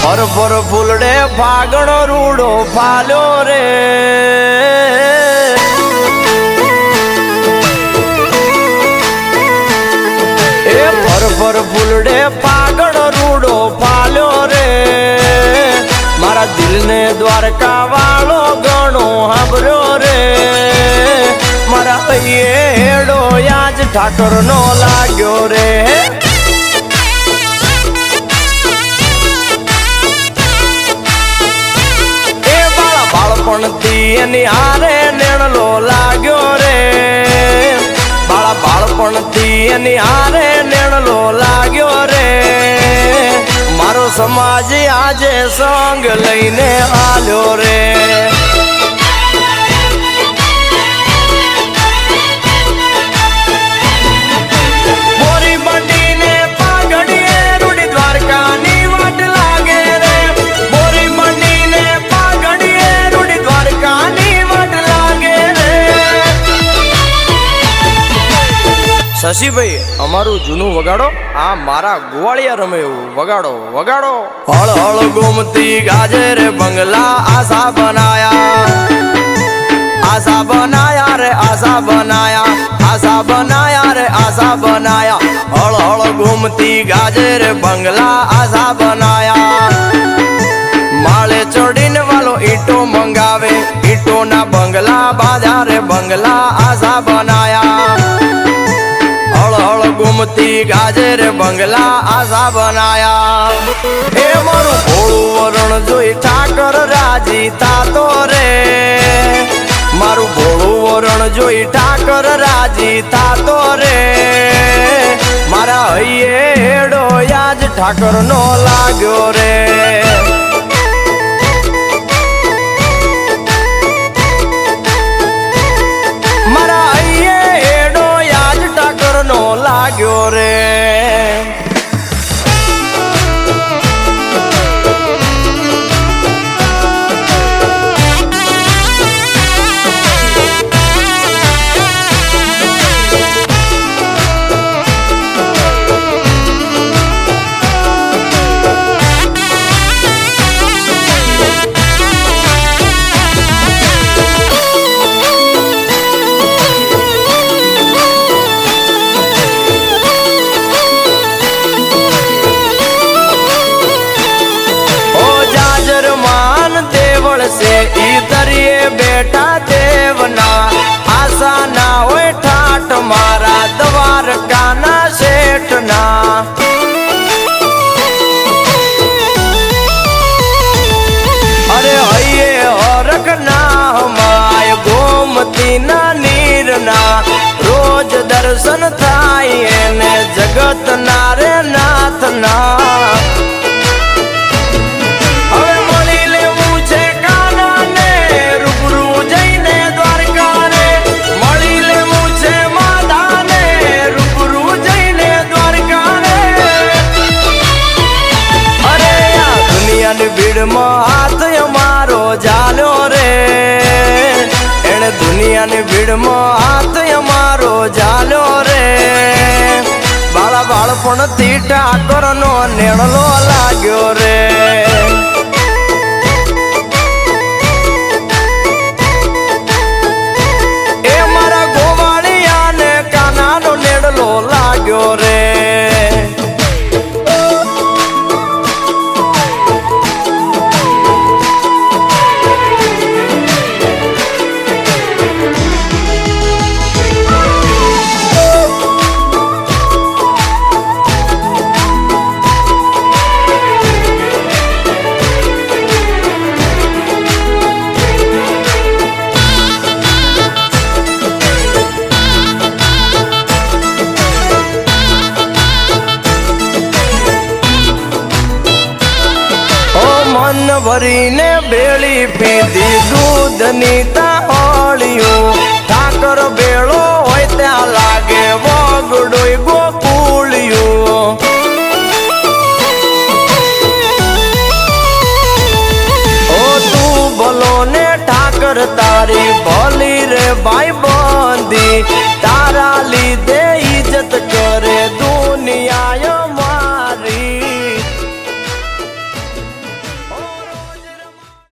પર ફૂલડે ફાગણો રૂડો ફાલ્યો રે એ પર ફૂલડે ફાગણો રૂડો ફાલ્યો રે મારા દિલને દ્વારકા વાળો ગણો હાંભર્યો રે મારા હેડો યાજ ઠાકર નો લાગ્યો રે બાળપણથી એની હારે નેણલો લાગ્યો રે બાળપણથી એની હારે નેણલો લાગ્યો રે મારો સમાજ આજે સંગ લઈને હાલ્યો રે બોરી બંડીને પાઘડીએ રૂડી દ્વારકાની વાટ લાગે રે બોરી બંડીને પાઘડીએ રૂડી દ્વારકાની વાટ લાગે રે શશીભાઈ અમારું જૂનું વગાડો આ મારા ગોવાળિયા રમે એવું વગાડો વગાડો હળ હળ ગોમતી ગાજે રે બંગલા આશા બનાયા રે આશા બનાયા રે આશા બનાયા હળ હળ ગોમતી ગાજે રે બંગલા આશા બનાયા માળે ચડીને વાલો ઈંટો મંગાવે ઈંટો ના બંગલા બાજા રે બંગલા આશા બનાયા ગુમતી ગાજે રે બંગલા આશા બનાયા એ મારું ભોળું વરણ જોઈ ઠાકર રાજી થાતો રે મારું ભોળું વરણ જોઈ ઠાકર રાજી થાતો રે મારા હૈયે હેડો યાજ ઠાકર નો લાગ્યો રે મારા હૈયે હેડો યાજ ઠાકર નો લાગ્યો રે से ઈ દરિયે બેઠા દેવના આશા ના હોય ઠાઠ મારા દ્વારકાના શેઠના અરે હૈયે હરખ ના હમાય ગોમતી ના નીર ના રોજ દર્શન થાય એને જગત ના રે નાથ ના હાથ અમારો જાલ્યો રે એને દુનિયાની ભીડમાં હાથ અમારો જાલ્યો રે બાળપણથી ઠાકર નો નેણલો લાગ્યો રે એ મારા ગોવાળિયાને કાનાનો નેણલો લાગ્યો રે ભરીને બેળી પીધી દૂધની તાળીયું ઠાકર બેળો હોય ત્યાં લાગે વગડોય ગોકુળિયું ઓ તું ભલો ને ઠાકર તારી ભલી રે ભાઈ બંધી તારા લીધે